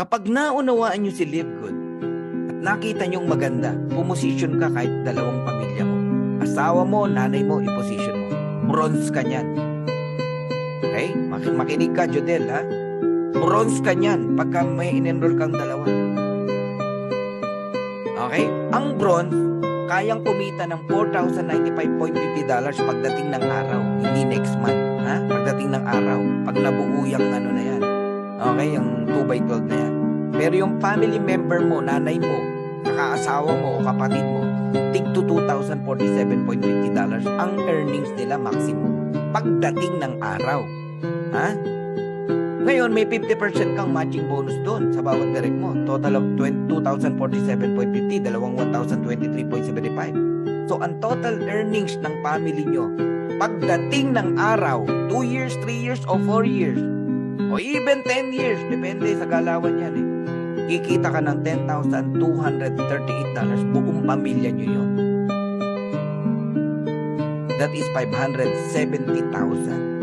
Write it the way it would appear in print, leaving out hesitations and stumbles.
Kapag naunawaan nyo si Live Good at nakita nyong maganda, pumosisyon ka kahit dalawang pamilya mo. Asawa mo, nanay mo, iposisyon mo. Bronze ka niyan. Okay? Makinig ka, Jodel, ha? Bronze ka niyan pagka may in-enroll kang dalawa. Okay? Ang bronze, kayang kumita ng $4,095.50 pagdating ng araw, hindi next month. Ha? Pagdating ng araw, pag nabuo yung ano na yan. Okay? Yung 2x12 na yan. Pero yung family member mo, nanay mo, kakaasawa mo o kapatid mo, tig to $2,047.50 ang earnings nila maximum pagdating ng araw. Ha? Ngayon, may 50% kang matching bonus doon sa bawat direct mo. Total of $2,047.50, dalawang $1,023.75. So, ang total earnings ng family nyo, pagdating ng araw, 2 years, 3 years, o 4 years, o even 10 years, depende sa galawan yan eh. Kikita ka ng $10,238, buong pamilya nyo yun. That is $570,000.